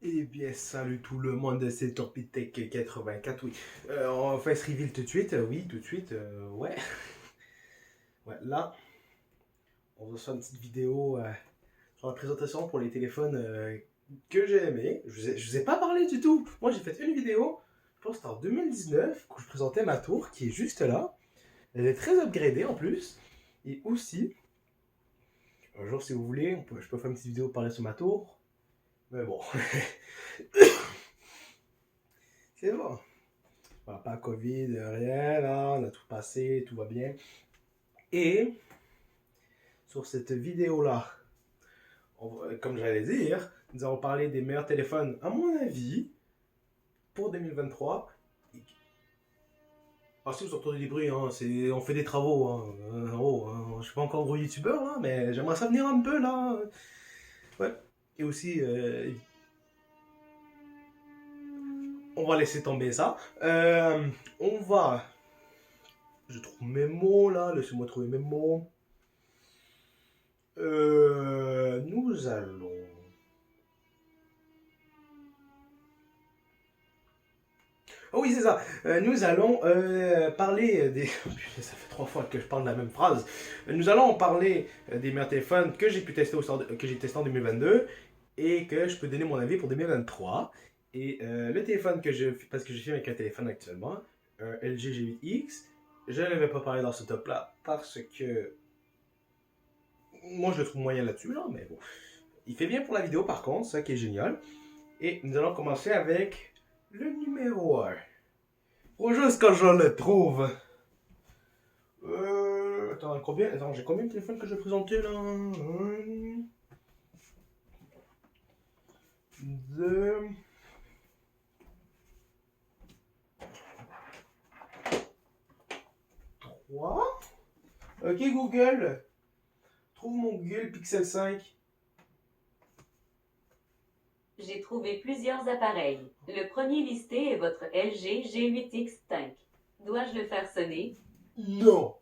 Eh bien, salut tout le monde, c'est Torpitech 84, oui. On fait ce reveal tout de suite, oui, tout de suite, ouais. Ouais, là, on va faire une petite vidéo sur la présentation pour les téléphones que j'ai aimé. Je vous ai pas parlé du tout. Moi, j'ai fait une vidéo, je pense que c'était en 2019, où je présentais ma tour, qui est juste là. Elle est très upgradée en plus. Et aussi, un jour, si vous voulez, je peux faire une petite vidéo pour parler sur ma tour. Mais bon, c'est bon. Voilà, pas Covid, rien, là, on a tout passé, tout va bien. Et sur cette vidéo-là, comme j'allais dire, nous allons parler des meilleurs téléphones, à mon avis, pour 2023. Ah, si vous entendez des bruits, hein, on fait des travaux. Hein. Je suis pas encore gros youtubeur, là, mais j'aimerais ça venir un peu, là. Ouais. Et aussi, on va laisser tomber ça. On va. Je trouve mes mots, là. Laissez-moi trouver mes mots. Nous allons. Oh oui, c'est ça. Nous allons parler des. Ça fait 3 fois que je parle de la même phrase. Nous allons parler des meilleurs téléphones que j'ai pu tester que j'ai testé en 2022 et que je peux donner mon avis pour 2023. Et le téléphone que je. Parce que je filme avec un téléphone actuellement, un LG G8X, je ne vais pas parler dans ce top-là parce que. Moi, je le trouve moyen là-dessus, là, mais bon. Il fait bien pour la vidéo, par contre, ça qui est génial. Et nous allons commencer avec le numéro 1. Faut juste que je le trouve. Attends, combien? Attends, j'ai combien de téléphones que je vais présenter là? Un, deux, trois. Ok, Google. Trouve mon Google Pixel 5. J'ai trouvé plusieurs appareils. Le premier listé est votre LG G8X5. Dois-je le faire sonner? Non.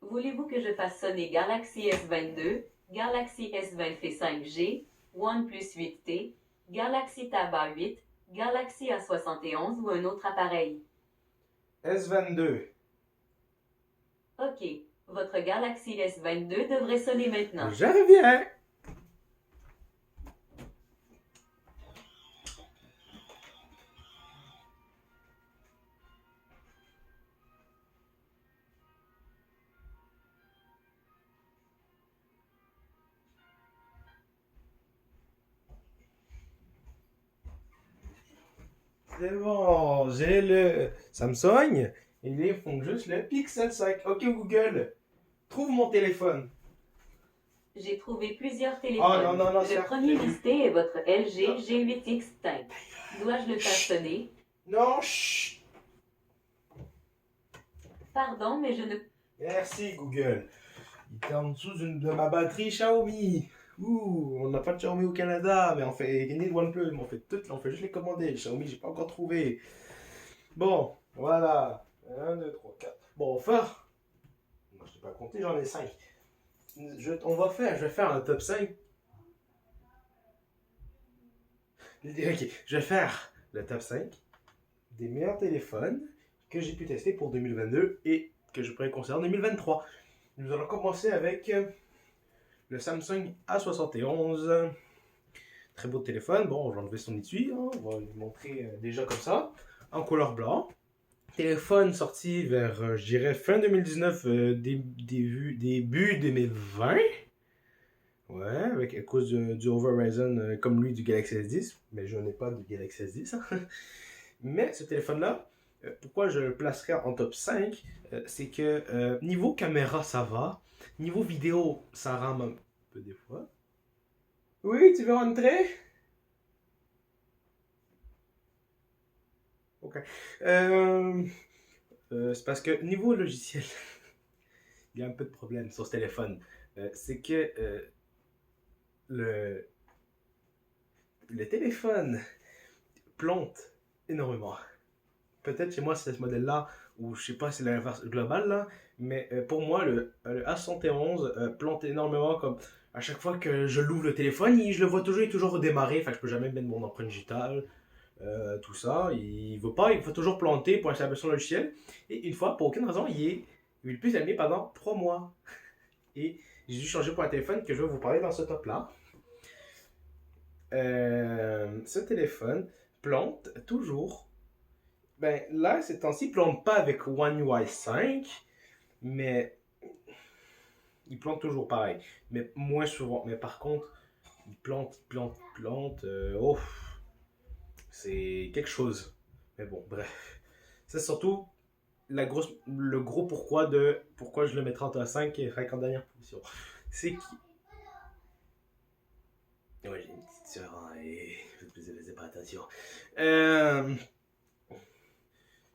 Voulez-vous que je fasse sonner Galaxy S22, Galaxy S20 5G, OnePlus 8T, Galaxy Tab A8, Galaxy A71 ou un autre appareil? S22. Ok, votre Galaxy S22 devrait sonner maintenant. Je reviens. C'est bon, j'ai le Samsung. Et ils font juste le Pixel 5. Ok, Google. Trouve mon téléphone. J'ai trouvé plusieurs Oh non, téléphones. non, non, Le certes. premier listé est votre LG G8X5. Dois-je le faire Chut. sonner? Non, chut. Pardon, mais je ne... Merci, Google. Il était en dessous de ma batterie Xiaomi. Ouh, on n'a pas de Xiaomi au Canada, mais on fait ni de OnePlus, mais on fait toutes, on fait juste les commander. Xiaomi, j'ai pas encore trouvé. Bon, voilà. Un, 2, 3, 4. Bon, enfin. Moi, je t'ai pas compté, j'en ai 5. Je vais faire un top 5. Ok, je vais faire le top 5 des meilleurs téléphones que j'ai pu tester pour 2022 et que je pourrais considérer en 2023. Nous allons commencer avec le Samsung A71. Très beau téléphone. Bon, on va enlever son étui. Hein. On va lui montrer déjà comme ça. En couleur blanc. Téléphone sorti vers, je dirais, fin 2019, début 2020. Ouais, avec à cause du Horizon, comme lui, du Galaxy S10. Mais je n'ai pas de Galaxy S10. Hein. Mais ce téléphone-là, pourquoi je le placerai en top 5, c'est que niveau caméra, ça va. Niveau vidéo, ça rame un peu des fois. Oui, tu veux rentrer? Ok. Euh, c'est parce que niveau logiciel, il y a un peu de problème sur ce téléphone. C'est que le, le téléphone plante énormément. Peut-être chez moi c'est ce modèle-là, ou je sais pas si c'est l'inverse global là, Mais pour moi, le A71 plante énormément comme à chaque fois que je l'ouvre le téléphone, je le vois toujours, il est toujours redémarré, fait que je peux jamais mettre mon empreinte digitale, tout ça. Il veut pas, il faut toujours planter pour installer son logiciel. Et une fois, pour aucune raison, il est plus allumé pendant 3 mois. Et j'ai dû changer pour un téléphone que je vais vous parler dans ce top-là. Ce téléphone plante toujours. Ben là, ces temps-ci, il plante pas avec One UI 5, mais il plante toujours pareil. Mais moins souvent. Mais par contre, il plante. Oh, c'est quelque chose. Mais bon, bref. C'est surtout le gros pourquoi je le mettrais entre 5 et 5 en dernière position. C'est qui. Ouais, j'ai une petite soeur, hein, et vous ne faisiez pas attention.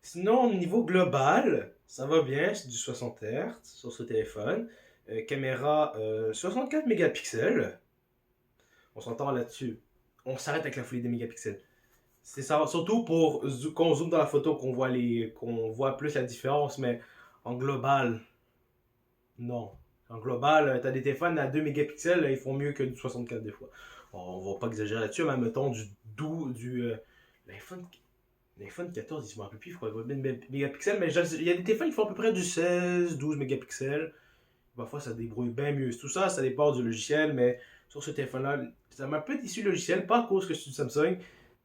Sinon, au niveau global, ça va bien, c'est du 60 Hz sur ce téléphone. Caméra 64 mégapixels. On s'entend là-dessus. On s'arrête avec la folie des mégapixels. C'est ça, surtout pour quand on zoome dans la photo qu'on voit plus la différence, mais en global, non. En global, t'as des téléphones à 2 mégapixels, ils font mieux que du 64 des fois. On va pas exagérer là-dessus, mais mettons l'iPhone L'iPhone 14, il se me rappelle plus, il faut avoir 20 mégapixels, mais il y a des téléphones qui font à peu près du 16, 12 mégapixels. Parfois, ça débrouille bien mieux. Tout ça, ça dépend du logiciel, mais sur ce téléphone-là, ça m'a un peu déçu le logiciel, pas à cause que c'est du Samsung,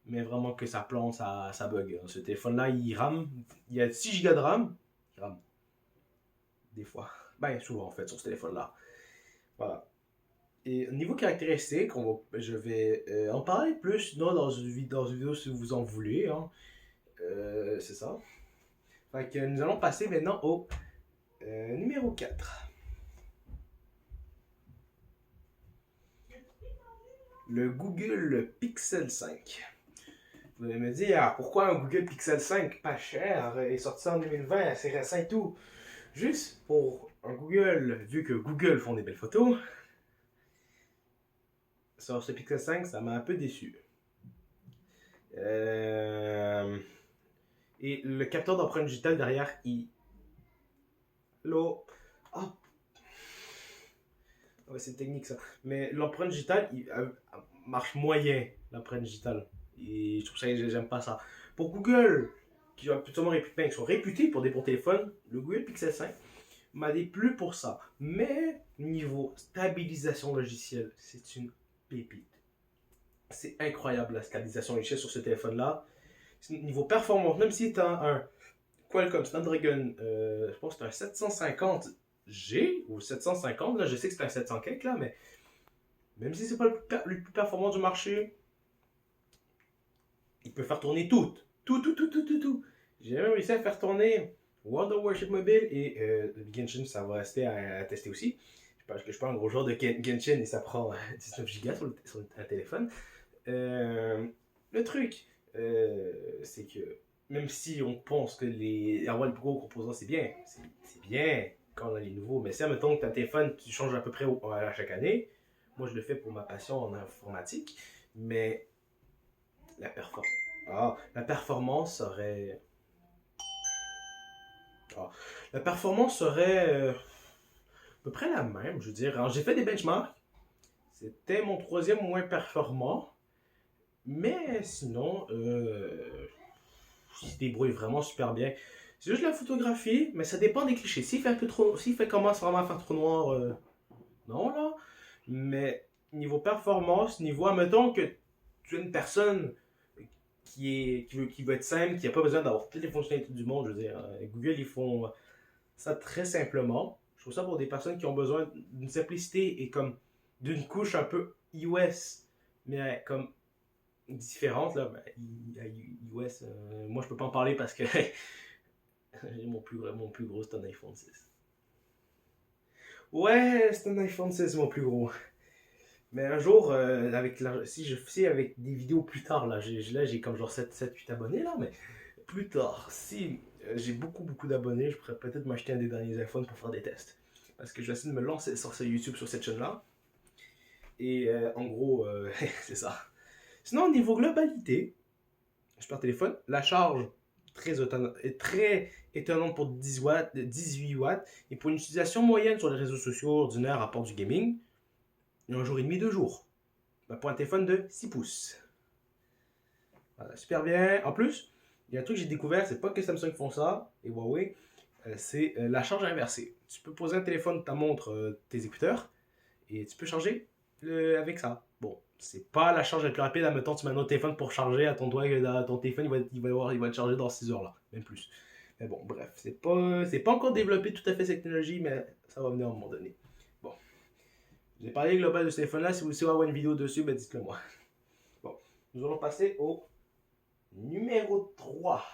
mais vraiment que ça plante, ça bug. Ce téléphone-là, il rame. Il y a 6 Go de RAM. Il rame. Des fois. Ben, souvent, en fait, sur ce téléphone-là. Voilà. Et au niveau caractéristiques, je vais en parler plus, sinon dans une vidéo si vous en voulez. Hein. C'est ça. Fait que nous allons passer maintenant au numéro 4. Le Google Pixel 5. Vous allez me dire, pourquoi un Google Pixel 5 pas cher est sorti en 2020, assez récent et tout. Juste pour un Google, vu que Google font des belles photos, sur ce Pixel 5, ça m'a un peu déçu. Et le capteur d'empreinte digitale derrière, Ah. Ouais, c'est technique ça. Mais l'empreinte digitale, marche moyen, l'empreinte digitale. Et je trouve ça, j'aime pas ça. Pour Google, qui sont réputés pour des bons téléphones, le Google Pixel 5 m'a déplu pour ça. Mais niveau stabilisation logicielle, c'est une pépite. C'est incroyable la stabilisation logicielle sur ce téléphone-là. Niveau performance, même si tu as un Qualcomm Snapdragon, je pense que c'est un 750G ou 750, là je sais que c'est un 700 quelque là, mais même si c'est pas le plus performant du marché, il peut faire tourner tout. J'ai même réussi à faire tourner World of Warship Mobile et Genshin, ça va rester à tester aussi. Je suis pas un gros joueur de Genshin et ça prend 19 Go sur un téléphone. Le truc, c'est que même si on pense que avoir le plus gros composant c'est bien quand on a les nouveaux, mais si admettons que ta téléphone tu changes à peu près à chaque année, moi je le fais pour ma passion en informatique, mais la performance serait la performance serait à peu près la même, je veux dire. Alors, j'ai fait des benchmarks, c'était mon troisième moins performant, mais sinon il se débrouille vraiment super bien. C'est juste la photographie, mais ça dépend des clichés. S'il commence vraiment à faire trop noir, non là. Mais niveau performance, admettons que tu es une personne qui veut être simple, qui n'a pas besoin d'avoir toutes les fonctionnalités du monde, je veux dire. Google, ils font ça très simplement. Je trouve ça pour des personnes qui ont besoin d'une simplicité et comme d'une couche un peu iOS, mais comme différente là. iOS, moi je peux pas en parler parce que mon plus gros c'est un iPhone 6. Ouais, c'est un iPhone 6 mon plus gros. Mais un jour, si avec des vidéos plus tard, là j'ai comme genre 7-8 abonnés là, mais plus tard, si j'ai beaucoup d'abonnés, je pourrais peut-être m'acheter un des derniers iPhones pour faire des tests. Parce que je vais essayer de me lancer sur ce YouTube, sur cette chaîne-là. Et en gros, c'est ça. Sinon, au niveau globalité, je perds le téléphone, la charge, très étonnante pour 10 watts, 18 watts. Et pour une utilisation moyenne sur les réseaux sociaux ordinaires à part du gaming, un jour et demi, 2 jours. Pour un téléphone de 6 pouces. Voilà, super bien. En plus, il y a un truc que j'ai découvert, c'est pas que Samsung font ça, et Huawei, c'est la charge inversée. Tu peux poser un téléphone, ta montre, tes écouteurs, et tu peux charger avec ça. Bon, c'est pas la charge la plus rapide. Admettons, tu mets un autre téléphone pour charger à ton doigt, ton téléphone, il va être chargé dans 6 heures là, même plus. Mais bon, bref, c'est pas encore développé tout à fait cette technologie, mais ça va venir à un moment donné. Bon, j'ai parlé global de ce téléphone-là. Si vous voulez avoir une vidéo dessus, ben dites-le moi. Bon, nous allons passer au numéro 3.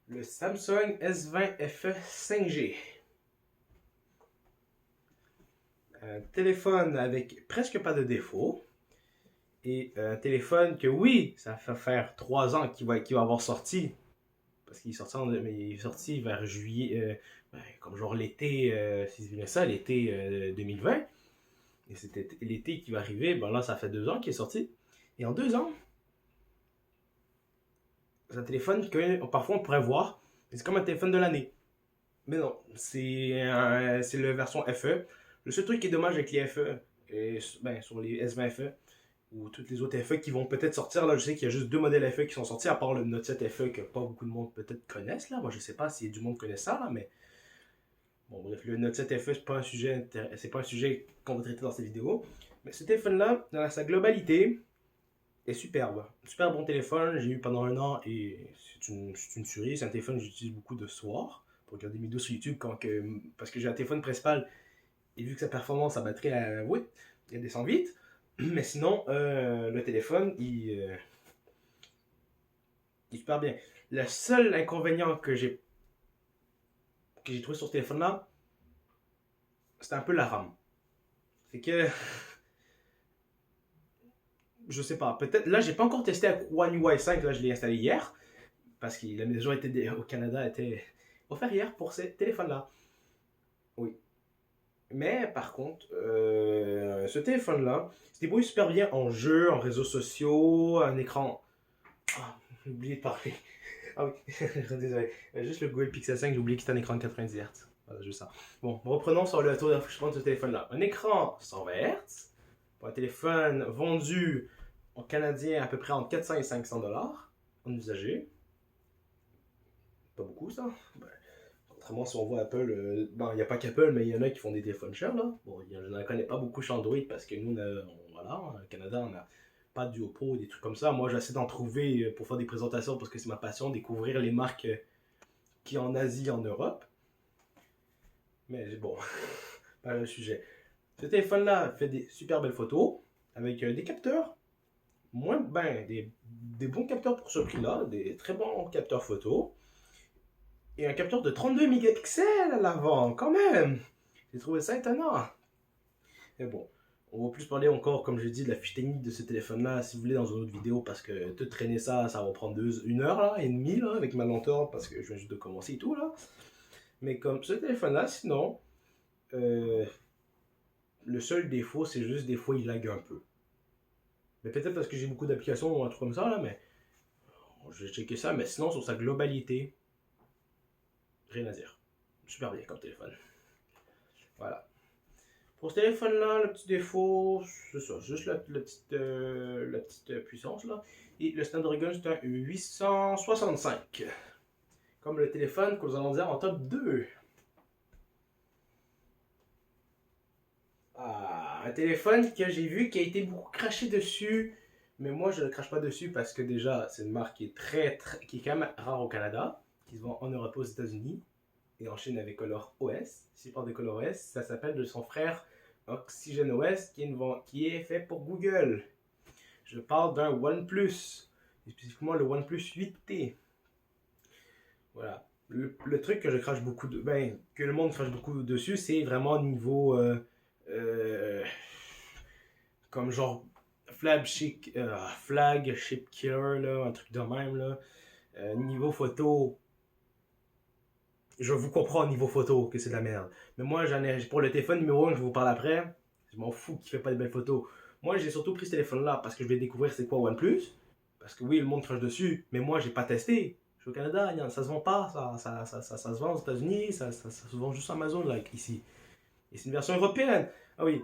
Le Samsung S20 FE 5G. Un téléphone avec presque pas de défauts. Et un téléphone que oui, ça fait faire 3 ans qu'il va avoir sorti. Parce qu'il est sorti vers juillet, comme genre l'été, si c'est bien ça, l'été 2020. Et c'était l'été qui va arriver, ben là ça fait 2 ans qu'il est sorti. Et en 2 ans, c'est un téléphone que parfois on pourrait voir, c'est comme un téléphone de l'année. Mais non, c'est la version FE. Le seul truc qui est dommage avec les FE, sur les S20 FE, ou toutes les autres FE qui vont peut-être sortir, là je sais qu'il y a juste 2 modèles FE qui sont sortis, à part le Note 7 FE que pas beaucoup de monde peut-être connaissent, là. Moi je sais pas si du monde connaît ça, là, mais... Bon bref, le Note 7 FE c'est pas un sujet qu'on va traiter dans cette vidéo. Mais ce téléphone-là, dans sa globalité, est superbe. Super bon téléphone, j'ai eu pendant 1 an et c'est une tuerie. C'est un téléphone que j'utilise beaucoup de soir pour regarder mes vidéos sur YouTube parce que j'ai un téléphone principal et vu que sa performance, sa batterie, oui, elle descend vite. Mais sinon, le téléphone, il est super bien. Le seul inconvénient que j'ai trouvé sur ce téléphone-là, c'était un peu la RAM. C'est que je sais pas, peut-être, là j'ai pas encore testé avec One UI 5, là je l'ai installé hier, parce que la mise à jour au Canada était offerte hier pour ces téléphones-là. Oui. Mais par contre, ce téléphone-là, se débrouille super bien en jeu, en réseaux sociaux, un écran... Ah, j'ai oublié de parler. Ah oui, désolé. Juste le Google Pixel 5, j'ai oublié que c'était un écran de 90 Hz. Voilà, juste ça. Bon, reprenons sur le tour d'affichement de ce téléphone-là. Un écran 120 Hz, pour un téléphone vendu en canadien à peu près entre 400 et 500 dollars en usagé. Pas beaucoup ça. Ben, contrairement si on voit Apple, il n'y a pas qu'Apple, mais il y en a qui font des téléphones chers là. Bon, je ne connais pas beaucoup chez Android parce que nous, voilà, au Canada, on n'a pas de Duopo, des trucs comme ça. Moi, j'essaie d'en trouver pour faire des présentations parce que c'est ma passion, découvrir les marques qui en Asie, en Europe. Mais bon, pas le sujet. Ce téléphone-là fait des super belles photos avec des capteurs. Des bons capteurs pour ce prix-là, des très bons capteurs photo. Et un capteur de 32 mégapixels à l'avant, quand même. J'ai trouvé ça étonnant. Mais bon, on va plus parler encore, comme je dis, de la fiche technique de ce téléphone-là, si vous voulez, dans une autre vidéo, parce que tout traîner ça, ça va prendre 1 heure là, et demie, là, avec ma lenteur, parce que je viens juste de commencer et tout, là. Mais comme ce téléphone-là, sinon, le seul défaut, c'est juste des fois, il lag un peu. Mais peut-être parce que j'ai beaucoup d'applications ou un truc comme ça, là, mais je vais checker ça. Mais sinon, sur sa globalité, rien à dire. Super bien comme téléphone. Voilà. Pour ce téléphone-là, le petit défaut, c'est ça, juste la petite puissance, là. Et le Snapdragon, c'est un 865. Comme le téléphone que nous allons dire en top 2. Un téléphone que j'ai vu qui a été beaucoup craché dessus, mais moi je ne crache pas dessus parce que déjà c'est une marque qui est qui est quand même rare au Canada, qui se vend en Europe, aux États-Unis et en Chine avec Color OS. Si je parle de Color OS, ça s'appelle de son frère Oxygen OS qui est fait pour Google. Je parle d'un OnePlus, spécifiquement le OnePlus 8T. Voilà. Le truc que je crache beaucoup que le monde crache beaucoup dessus, c'est vraiment niveau comme genre flagship killer là, un truc de même là. Niveau photo, je vous comprends niveau photo que c'est de la merde. Mais moi pour le téléphone numéro 1 que je vous parle après, je m'en fous qu'il fait pas de belles photos. Moi j'ai surtout pris ce téléphone là parce que je vais découvrir c'est quoi OnePlus. Parce que oui, le monde crache dessus, mais moi, j'ai pas testé. Je suis au Canada, ça se vend pas, ça se vend aux États-Unis, ça se vend juste sur Amazon, là, ici. Et c'est une version européenne. Ah oui,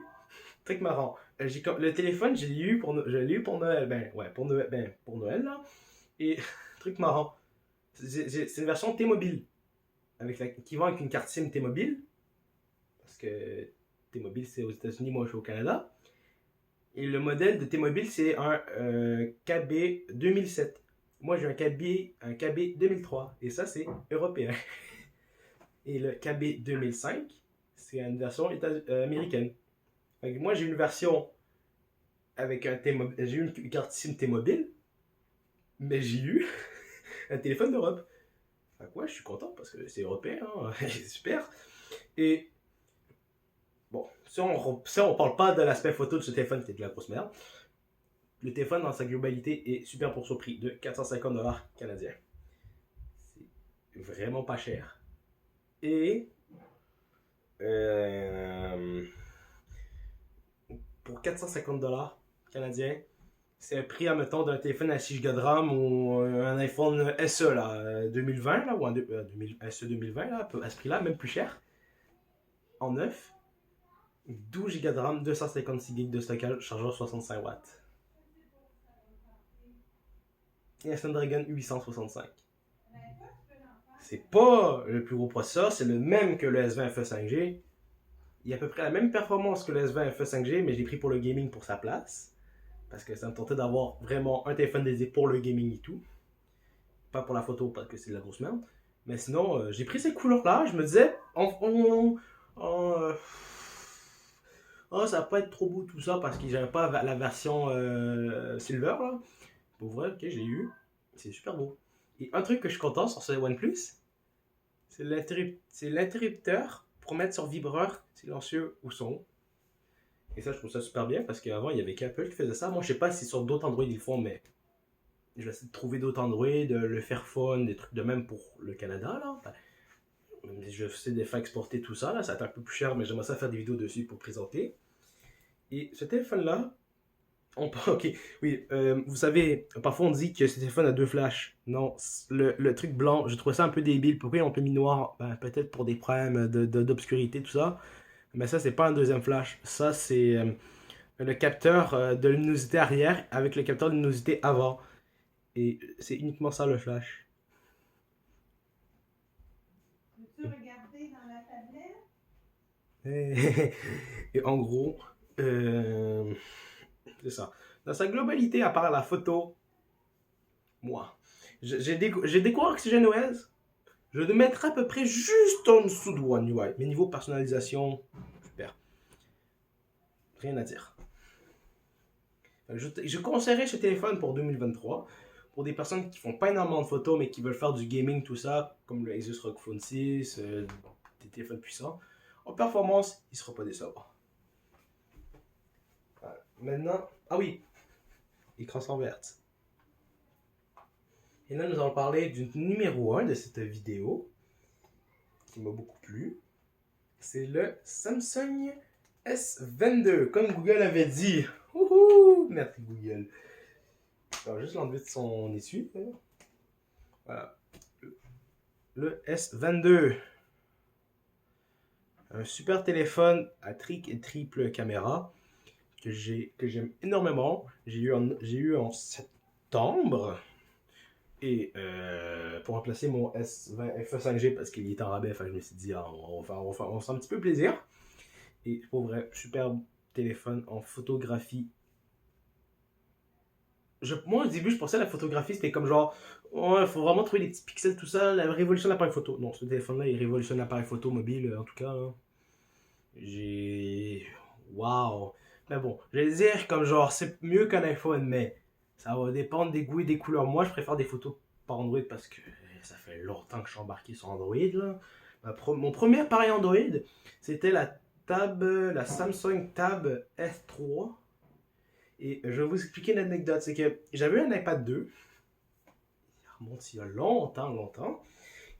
truc marrant. Le téléphone, je l'ai eu pour Noël. Ben, ouais, pour Noël, là. Et, truc marrant, c'est une version T-Mobile. Qui vend avec une carte SIM T-Mobile. Parce que T-Mobile, c'est aux États-Unis, moi, je suis au Canada. Et le modèle de T-Mobile, c'est un KB 2007. Moi, j'ai un KB 2003. Et ça, c'est européen. Et le KB 2005, c'est une version américaine. Donc, moi, j'ai une version avec j'ai eu une carte SIM T-Mobile, mais j'ai eu un téléphone d'Europe. Fait que ouais, je suis content parce que c'est européen, hein? C'est super. Et bon, si on parle pas de l'aspect photo de ce téléphone qui est de la grosse merde, le téléphone dans sa globalité est super pour son prix de 450$ canadiens. C'est vraiment pas cher. Et pour 450$ canadiens, c'est un prix, admettons, d'un téléphone à 6 Go de RAM ou un iPhone SE là, 2020 là, ou un SE 2020 là, à ce prix-là, même plus cher. En neuf, 12 Go de RAM, 256 GB de stockage, chargeur 65 watts. Et un Snapdragon 865. C'est pas le plus gros processeur, c'est le même que le S20 FE 5G. Il a à peu près la même performance que le S20 FE 5G, mais j'ai pris pour le gaming pour sa place. Parce que ça me tentait d'avoir vraiment un téléphone dédié pour le gaming et tout. Pas pour la photo, parce que c'est de la grosse merde. Mais sinon, j'ai pris ces couleurs-là. Je me disais, ça va pas être trop beau tout ça parce que j'avais pas la version silver là. Pour vrai, ok, j'ai eu. C'est super beau. Et un truc que je suis content sur ce OnePlus, c'est l'interrupteur pour mettre sur vibreur silencieux ou son. Et ça, je trouve ça super bien parce qu'avant, il y avait qu'Apple qui faisait ça. Moi, je sais pas si sur d'autres Android ils le font, mais je vais essayer de trouver d'autres Android, le Fairphone, des trucs de même pour le Canada, là. Enfin, je sais des fois exporter tout ça, là. Ça va être un peu plus cher, mais j'aimerais ça faire des vidéos dessus pour présenter. Et ce téléphone-là, ok, oui, vous savez, parfois on dit que ce téléphone a deux flashs. Non, le truc blanc, je trouve ça un peu débile. Pourquoi ils ont pas mis noir? Ben, peut-être pour des problèmes d'obscurité, tout ça. Mais ça, c'est pas un deuxième flash. Ça, c'est le capteur de luminosité arrière avec le capteur de luminosité avant. Et c'est uniquement ça le flash. Peux-tu regarder dans la tablette? Et en gros, c'est ça. Dans sa globalité, à part la photo, moi, j'ai découvert OxygenOS. Je le mettrai à peu près juste en dessous de One UI. Mais niveau personnalisation, super. Rien à dire. Je conseillerais ce téléphone pour 2023. Pour des personnes qui font pas énormément de photos, mais qui veulent faire du gaming, tout ça, comme le Asus ROG Phone 6, des téléphones puissants. En performance, il ne sera pas décevant. Voilà. Maintenant, ah oui, écran sans verte. Et là, nous allons parler du numéro 1 de cette vidéo, qui m'a beaucoup plu. C'est le Samsung S22, comme Google avait dit. Wouhou! Merci Google. Je vais juste l'enlever de son essuie. Voilà. Le S22. Un super téléphone à triple caméra que j'aime énormément. J'ai eu en septembre. Et pour remplacer mon S20 FE 5G parce qu'il est en rabais, je me suis dit, on va faire un petit peu plaisir. Et pour vrai, super téléphone en photographie. Moi, au début, je pensais à la photographie, c'était comme genre, il faut vraiment trouver des petits pixels, tout ça, la révolution de l'appareil photo. Non, ce téléphone-là, il révolutionne l'appareil photo mobile, en tout cas. Là. Waouh! Mais bon, je vais dire comme genre, c'est mieux qu'un iPhone, mais ça va dépendre des goûts et des couleurs. Moi, je préfère des photos par Android parce que ça fait longtemps que je suis embarqué sur Android, là. Mon premier appareil Android, c'était la Samsung Tab S3. Et je vais vous expliquer une anecdote. C'est que j'avais un iPad 2. Ça remonte il y a longtemps.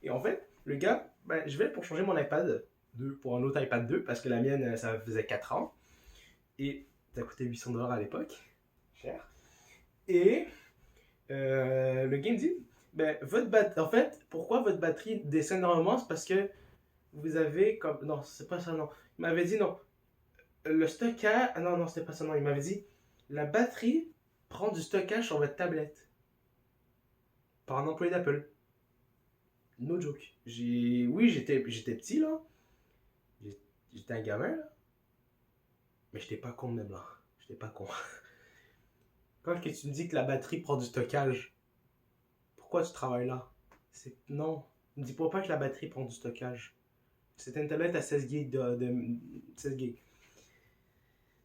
Et en fait, le gars, je vais pour changer mon iPad 2 pour un autre iPad 2 parce que la mienne, ça faisait 4 ans. Et ça coûtait 800$ à l'époque. Cher. Et Le game dit, ben, en fait, pourquoi votre batterie descend énormément, c'est parce que vous avez comme... Non, c'est pas ça, non. Il m'avait dit, non. Le stockage... Ah non, non, c'était pas ça, non. Il m'avait dit, la batterie prend du stockage sur votre tablette. Par un employé d'Apple. No joke. Oui, j'étais petit, là. J'étais un gamin, là. Mais j'étais pas con, même, là. J'étais pas con. Quand que tu me dis que la batterie prend du stockage, pourquoi tu travailles là? Non. Ne dis pas que la batterie prend du stockage. C'est une tablette à 16 gigs de 16 gigs.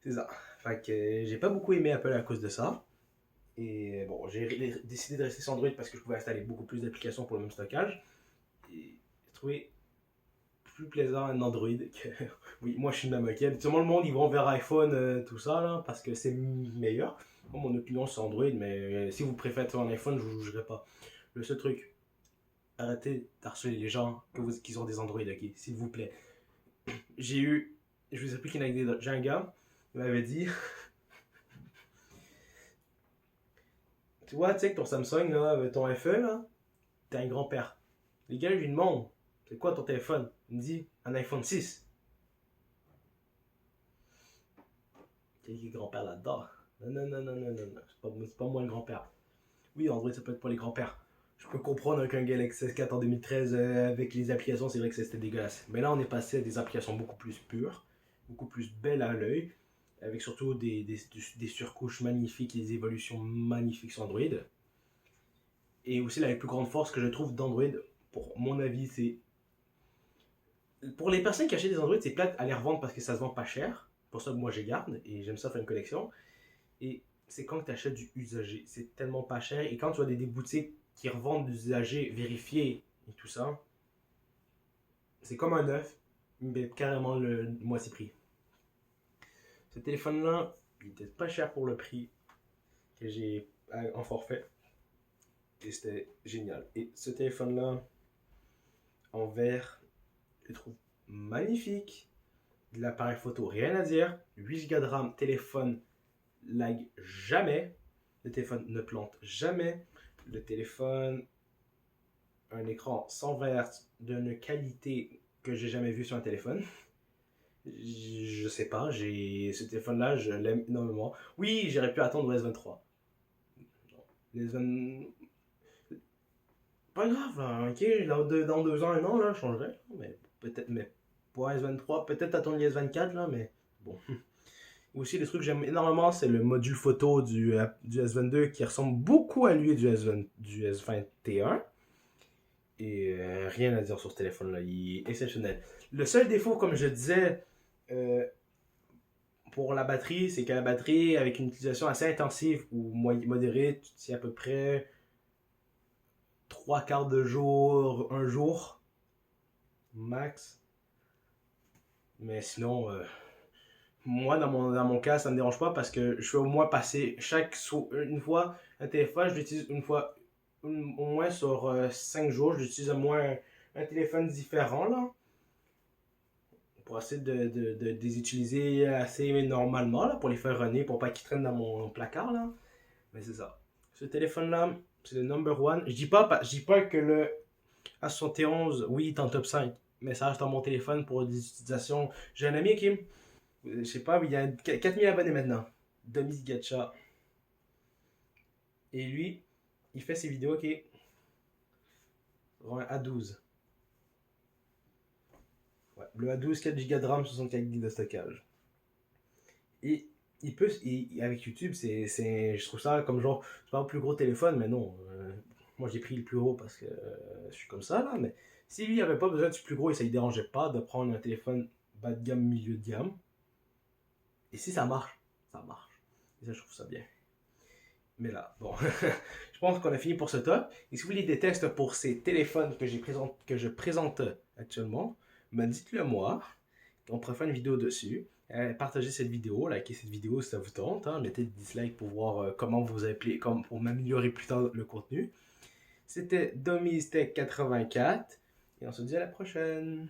C'est ça. Fait que j'ai pas beaucoup aimé Apple à cause de ça. Et bon, j'ai décidé de rester sur Android parce que je pouvais installer beaucoup plus d'applications pour le même stockage. Et j'ai trouvé plus plaisant un Android que... Oui, moi je suis de même, ok? Tout le monde, ils vont vers iPhone, tout ça, là, parce que c'est meilleur. Moi, mon opinion c'est Android, mais si vous préférez un iPhone, je vous jugerai pas. Le seul truc, arrêtez d'harceler les gens qui ont des Android, ok? S'il vous plaît. Je vous explique une anecdote. J'ai un gars, il m'avait dit... Tu vois, tu sais que ton Samsung, là, ton FE, là, t'es un grand-père. Les gars, je lui demande, c'est quoi ton téléphone? Il me dit, un iPhone 6. Quel est grand-père là-dedans? Non, non, non, non, non, non. C'est pas moi le grand-père. Oui, en vrai, ça peut être pas les grands-pères. Je peux comprendre qu'un Galaxy S4 en 2013, avec les applications, c'est vrai que c'était dégueulasse. Mais là, on est passé à des applications beaucoup plus pures, beaucoup plus belles à l'œil, avec surtout des surcouches magnifiques et des évolutions magnifiques sur Android. Et aussi, la plus grande force que je trouve d'Android, pour mon avis, c'est... Pour les personnes qui achètent des Android, c'est plate à les revendre parce que ça se vend pas cher. Pour ça, moi, je garde et j'aime ça faire une collection. Et c'est quand tu achètes du usagé. C'est tellement pas cher. Et quand tu as des boutiques qui revendent du usagé vérifié et tout ça, c'est comme un neuf, mais carrément le moitié prix. Ce téléphone-là, il était pas cher pour le prix que j'ai en forfait. Et c'était génial. Et ce téléphone-là, en vert, je le trouve magnifique. De l'appareil photo, rien à dire. 8 Go de RAM, téléphone lag jamais. Le téléphone ne plante jamais. Le téléphone, un écran 120 Hz d'une qualité que j'ai jamais vue sur un téléphone. Je sais pas, ce téléphone-là, je l'aime énormément. Oui, j'aurais pu attendre le S23. Les Pas grave, là, ok, dans 2 ans, 1 an, là, je changerai. Mais peut-être, mais pour S23, peut-être attendre le S24, là, mais bon. Aussi, les trucs que j'aime énormément, c'est le module photo du S22 qui ressemble beaucoup à lui du S21. Et rien à dire sur ce téléphone-là, il est exceptionnel. Le seul défaut, comme je disais, pour la batterie, c'est que la batterie, avec une utilisation assez intensive ou modérée, tu tiens à peu près 3/4 de jour, 1 jour, max. Mais sinon, moi, dans mon cas, ça ne me dérange pas parce que je fais au moins passer une fois un téléphone, je l'utilise une fois, au moins sur 5 jours, j'utilise au moins un téléphone différent, là, pour essayer de les utiliser assez normalement, là, pour les faire runner, pour pas qu'ils traînent dans mon placard, là. Mais c'est ça. Ce téléphone-là, c'est le number one. Je dis pas que le A71, oui, il est en top 5, mais ça reste dans mon téléphone pour des utilisations. J'ai un ami qui, je sais pas, il y a 4000 abonnés maintenant. Domis Gacha. Et lui, il fait ses vidéos qui un A12. Ouais, le A12, 4 Go de RAM, 64 Go de stockage. Et avec YouTube, je trouve ça comme genre, c'est pas un plus gros téléphone, mais non. Moi, j'ai pris le plus gros parce que je suis comme ça, là. Mais si lui avait pas besoin du plus gros et ça ne dérangeait pas de prendre un téléphone bas de gamme, milieu de gamme, et si ça marche, ça marche. Et ça, je trouve ça bien. Mais là, bon, je pense qu'on a fini pour ce top. Et si vous voulez des tests pour ces téléphones que je présente actuellement, ben dites-le moi. On pourrait faire une vidéo dessus. Partagez cette vidéo, likez cette vidéo si ça vous tente. Hein. Mettez des dislikes pour voir comment vous appelez, pour m'améliorer plus tard le contenu. C'était Domistech84 et on se dit à la prochaine.